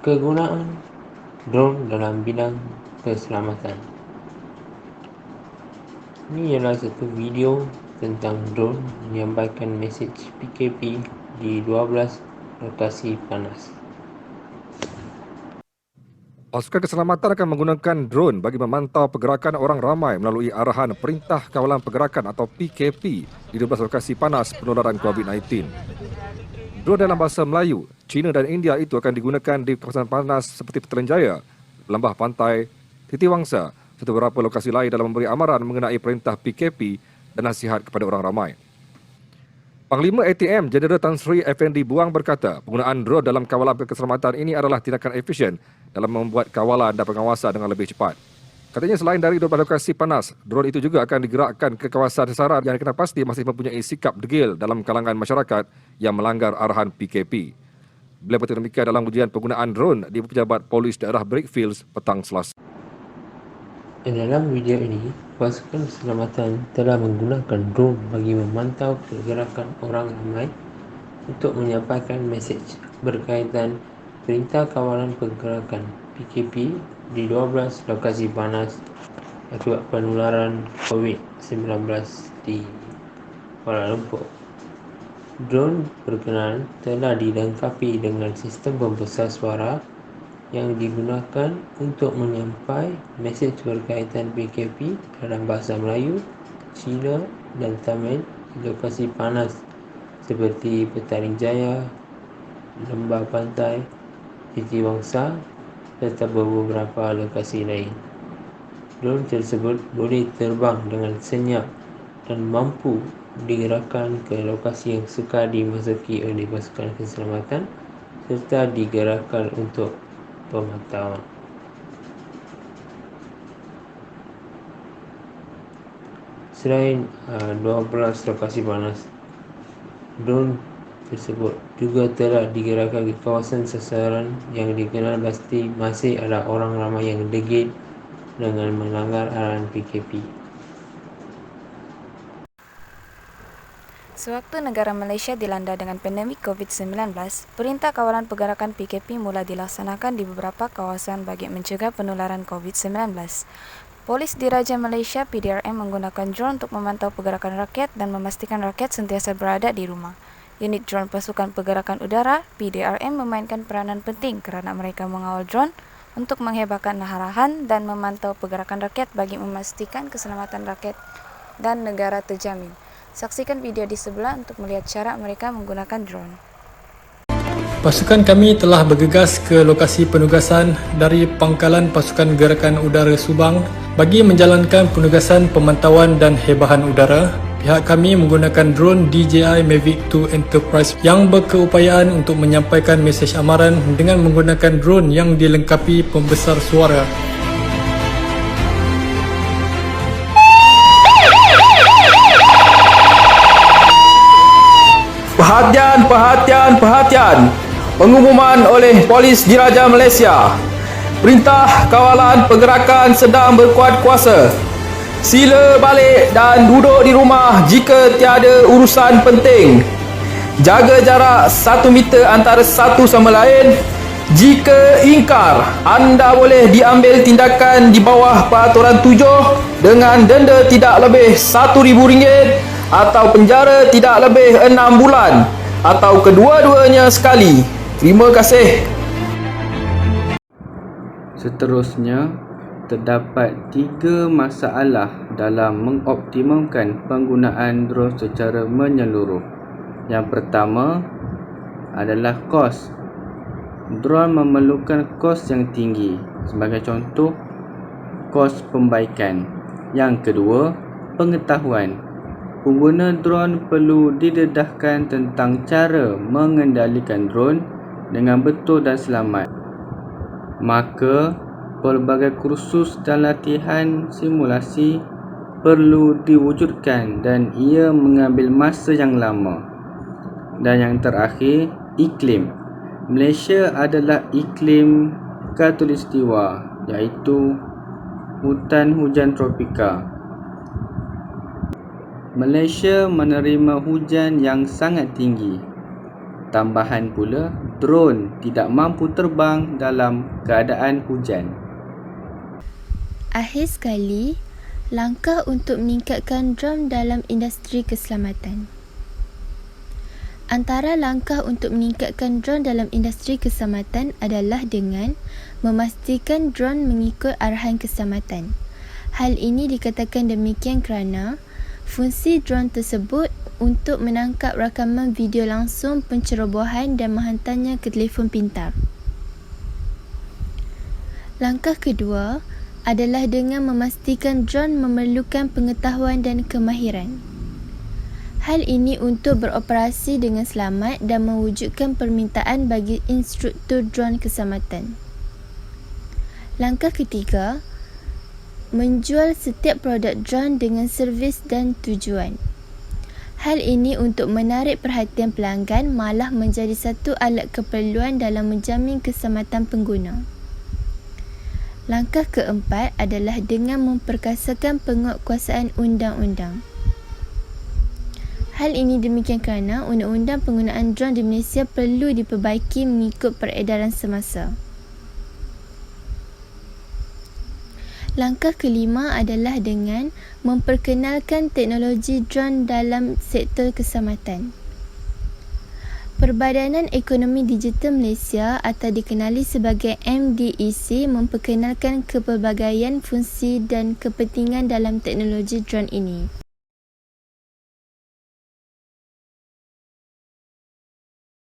Kegunaan drone dalam bidang keselamatan. Ini ialah satu video tentang drone menyampaikan mesej PKP di 12 lokasi panas. Pasukan keselamatan akan menggunakan drone bagi memantau pergerakan orang ramai melalui arahan Perintah Kawalan Pergerakan atau PKP di 12 lokasi panas penularan COVID-19. Drone dalam bahasa Melayu, China dan India itu akan digunakan di kawasan panas seperti Petaling Jaya, Lembah Pantai, Titiwangsa serta beberapa lokasi lain dalam memberi amaran mengenai perintah PKP dan nasihat kepada orang ramai. Panglima ATM Jeneral Tan Sri Effendi Buang berkata, penggunaan drone dalam kawalan keselamatan ini adalah tindakan efisien dalam membuat kawalan dan pengawasan dengan lebih cepat. Katanya selain dari 12 lokasi panas, drone itu juga akan digerakkan ke kawasan sasaran yang dikenal pasti masih mempunyai sikap degil dalam kalangan masyarakat yang melanggar arahan PKP. Beliau berkata demikian dalam ujian penggunaan drone di pejabat polis daerah Brickfields petang Selasa. Dalam video ini, pasukan keselamatan telah menggunakan drone bagi memantau pergerakan orang ramai untuk menyampaikan mesej berkaitan Perintah Kawalan Pergerakan PKP di 12 lokasi panas akibat penularan COVID-19 di Kuala Lumpur. Drone berkenaan telah dilengkapi dengan sistem pembesar suara yang digunakan untuk menyampai mesej berkaitan PKP dalam bahasa Melayu, Cina dan Tamil di lokasi panas seperti Petaling Jaya, Lembah Pantai, Titiwangsa serta beberapa lokasi lain. Drone tersebut boleh terbang dengan senyap dan mampu digerakkan ke lokasi yang sukar dimasuki oleh pasukan keselamatan serta digerakkan untuk pemantauan. Selain 12 lokasi panas, drone tersebut juga telah digerakkan ke kawasan sasaran yang dikenal pasti masih ada orang ramai yang degil dengan melanggar arahan PKP. Sewaktu negara Malaysia dilanda dengan pandemik COVID-19, Perintah Kawalan Pergerakan PKP mula dilaksanakan di beberapa kawasan bagi mencegah penularan COVID-19. Polis Diraja Malaysia PDRM menggunakan drone untuk memantau pergerakan rakyat dan memastikan rakyat sentiasa berada di rumah. Unit drone Pasukan Pergerakan Udara PDRM memainkan peranan penting kerana mereka mengawal drone untuk menghebatkan arahan dan memantau pergerakan rakyat bagi memastikan keselamatan rakyat dan negara terjamin. Saksikan video di sebelah untuk melihat cara mereka menggunakan drone. Pasukan kami telah bergegas ke lokasi penugasan dari Pangkalan Pasukan Gerakan Udara Subang bagi menjalankan penugasan pemantauan dan hebahan udara. Pihak kami menggunakan drone DJI Mavic 2 Enterprise yang berkeupayaan untuk menyampaikan mesej amaran dengan menggunakan drone yang dilengkapi pembesar suara. Perhatian, perhatian, perhatian. Pengumuman oleh Polis Diraja Malaysia. Perintah Kawalan Pergerakan sedang berkuat kuasa. Sila balik dan duduk di rumah jika tiada urusan penting. Jaga jarak 1 meter antara satu sama lain. Jika ingkar, anda boleh diambil tindakan di bawah Peraturan 7 dengan denda tidak lebih RM1,000 atau penjara tidak lebih 6 bulan atau kedua-duanya sekali. Terima kasih. Seterusnya, terdapat 3 masalah dalam mengoptimumkan penggunaan drone secara menyeluruh. Yang pertama adalah kos. Drone memerlukan kos yang tinggi. Sebagai contoh, kos pembaikan. Yang kedua, pengetahuan. Pengguna drone perlu didedahkan tentang cara mengendalikan drone dengan betul dan selamat. Maka, pelbagai kursus dan latihan simulasi perlu diwujudkan dan ia mengambil masa yang lama. Dan yang terakhir, iklim. Malaysia adalah iklim khatulistiwa, iaitu hutan hujan tropika. Malaysia menerima hujan yang sangat tinggi. Tambahan pula, drone tidak mampu terbang dalam keadaan hujan. Akhir sekali, langkah untuk meningkatkan drone dalam industri keselamatan. Antara langkah untuk meningkatkan drone dalam industri keselamatan adalah dengan memastikan drone mengikut arahan keselamatan. Hal ini dikatakan demikian kerana fungsi drone tersebut untuk menangkap rakaman video langsung pencerobohan dan menghantarnya ke telefon pintar. Langkah kedua adalah dengan memastikan drone memerlukan pengetahuan dan kemahiran. Hal ini untuk beroperasi dengan selamat dan mewujudkan permintaan bagi instruktur drone keselamatan. Langkah ketiga, menjual setiap produk drone dengan servis dan tujuan. Hal ini untuk menarik perhatian pelanggan malah menjadi satu alat keperluan dalam menjamin keselamatan pengguna. Langkah keempat adalah dengan memperkasakan penguatkuasaan undang-undang. Hal ini demikian kerana undang-undang penggunaan drone di Malaysia perlu diperbaiki mengikut peredaran semasa. Langkah kelima adalah dengan memperkenalkan teknologi drone dalam sektor keselamatan. Perbadanan Ekonomi Digital Malaysia atau dikenali sebagai MDEC memperkenalkan kepelbagaian fungsi dan kepentingan dalam teknologi drone ini.